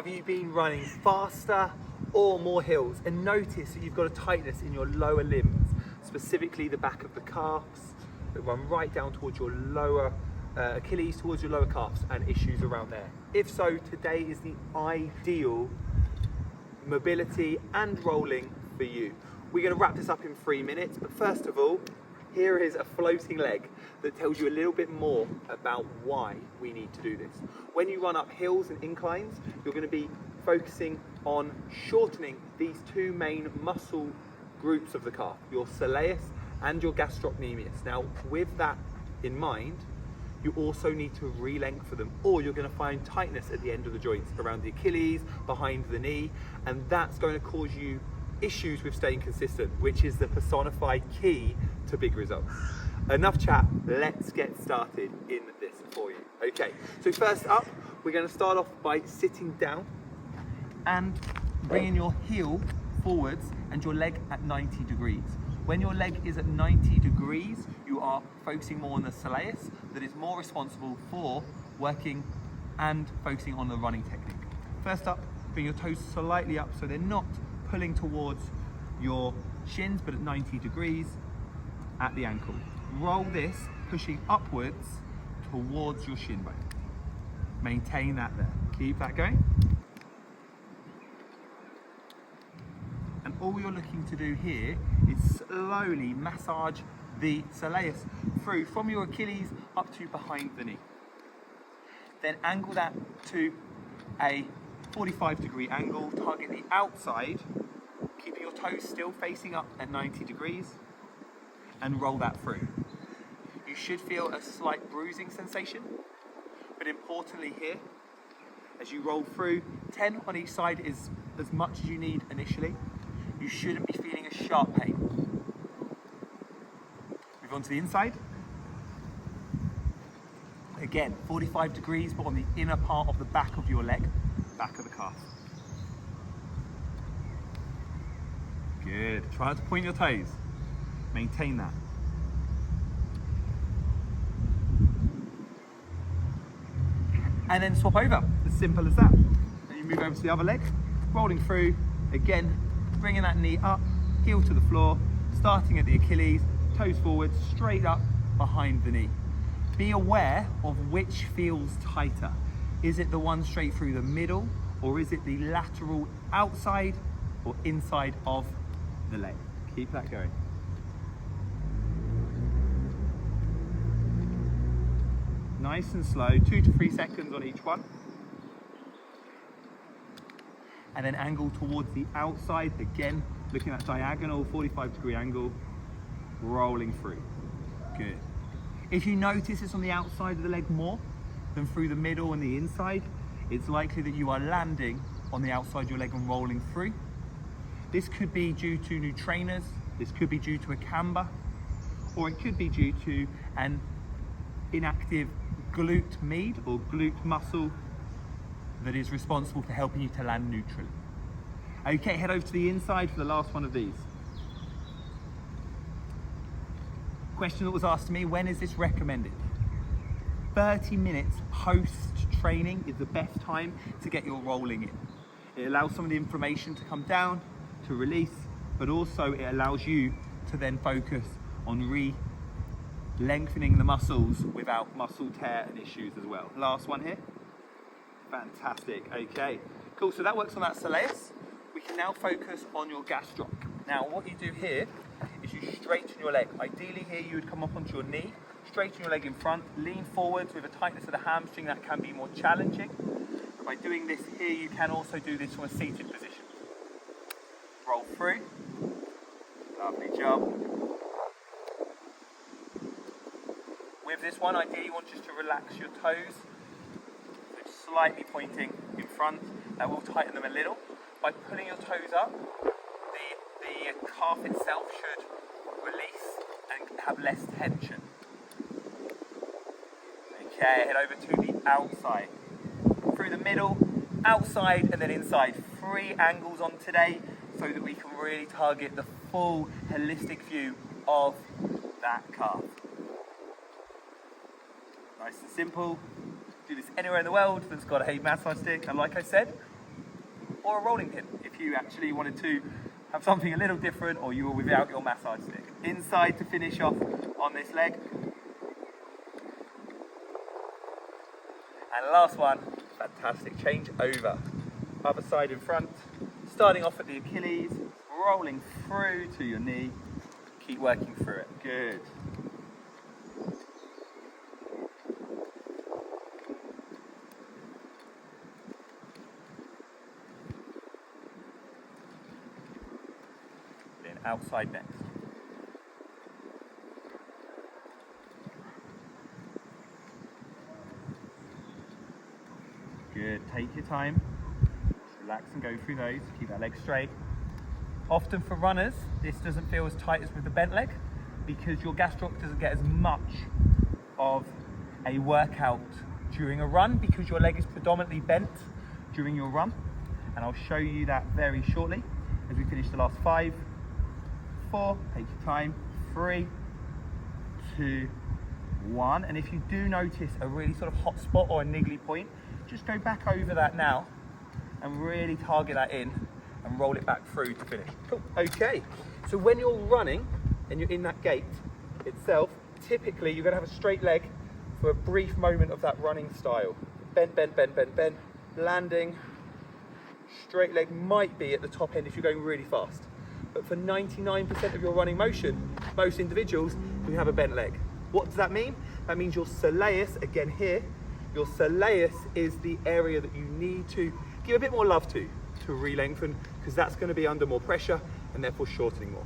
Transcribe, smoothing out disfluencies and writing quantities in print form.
have you been running faster or more hills? And notice that you've got a tightness in your lower limbs, specifically the back of the calves that run right down towards your lower Achilles, towards your lower calves, and issues around there. If so, today is the ideal mobility and rolling for you. We're going to wrap this up in 3 minutes, but first of all, here is a floating leg that tells you a little bit more about why we need to do this. When you run up hills and inclines, you're going to be focusing on shortening these two main muscle groups of the calf, your soleus and your gastrocnemius. Now, with that in mind, you also need to re-lengthen them, or you're going to find tightness at the end of the joints, around the Achilles, behind the knee, and that's going to cause you issues with staying consistent, which is the personified key to big results. Enough chat, let's get started in this for you. Okay, so first up, we're going to start off by sitting down and bringing your heel forwards and your leg at 90 degrees. When your leg is at 90 degrees, you are focusing more on the soleus that is more responsible for working and focusing on the running technique. First up, bring your toes slightly up so they're not pulling towards your shins, but at 90 degrees at the ankle. Roll this, pushing upwards towards your shin bone. Maintain that there. Keep that going. And all you're looking to do here is slowly massage the soleus through from your Achilles up to behind the knee. Then angle that to a 45-degree angle, target the outside, keeping your toes still facing up at 90 degrees, and roll that through. You should feel a slight bruising sensation, but importantly here, as you roll through, 10 on each side is as much as you need initially. You shouldn't be feeling a sharp pain. Move on to the inside. Again, 45 degrees, but on the inner part of the back of your leg, back of the calf. Good. Try not to point your toes. Maintain that. And then swap over. As simple as that. Then you move over to the other leg, rolling through. Again, bringing that knee up, heel to the floor, starting at the Achilles, toes forward, straight up behind the knee. Be aware of which feels tighter. Is it the one straight through the middle, or is it the lateral outside or inside of the leg? Keep that going. Nice and slow, 2 to 3 seconds on each one. And then angle towards the outside, again, looking at diagonal, 45-degree angle, rolling through. Good. If you notice it's on the outside of the leg more than through the middle and the inside, it's likely that you are landing on the outside of your leg and rolling through. This could be due to new trainers, this could be due to a camber, or it could be due to an inactive glute med or glute muscle that is responsible for helping you to land neutrally. Okay, head over to the inside for the last one of these. Question that was asked to me, when is this recommended? 30 minutes post-training is the best time to get your rolling in. It allows some of the inflammation to come down, to release, but also it allows you to then focus on lengthening the muscles without muscle tear and issues as well. Last one here. Fantastic, okay. Cool, so that works on that soleus. We can now focus on your gastroc. Now what you do here is you straighten your leg. Ideally here you would come up onto your knee, straighten your leg in front, lean forwards with a tightness of the hamstring that can be more challenging. But by doing this here, you can also do this from a seated position. Roll through, lovely job. With this one, ideally you want just to relax your toes, so slightly pointing in front. That will tighten them a little. By pulling your toes up, the calf itself should release and have less tension. Okay, head over to the outside. Through the middle, outside, and then inside. 3 angles on today so that we can really target the full holistic view of that calf. Nice and simple. Do this anywhere in the world that's got a massage stick, and like I said, or a rolling pin if you actually wanted to have something a little different, or you were without your massage stick. Inside to finish off on this leg. And last one, fantastic, change over. Other side in front, starting off at the Achilles, rolling through to your knee. Keep working through it, good. Then outside next. Good, take your time. Relax and go through those, keep that leg straight. Often for runners, this doesn't feel as tight as with the bent leg because your gastroc doesn't get as much of a workout during a run because your leg is predominantly bent during your run. And I'll show you that very shortly as we finish the last 5, 4, take your time, 3, 2, 1. And if you do notice a really sort of hot spot or a niggly point, just go back over that now and really target that in and roll it back through to finish. Cool. Okay, so when you're running and you're in that gait itself, typically you're going to have a straight leg for a brief moment of that running style. Bend, bend, bend, bend, bend, landing. Straight leg might be at the top end if you're going really fast. But for 99% of your running motion, most individuals will have a bent leg. What does that mean? That means your soleus, again here, your soleus is the area that you need to give a bit more love to re-lengthen, because that's going to be under more pressure and therefore shortening more.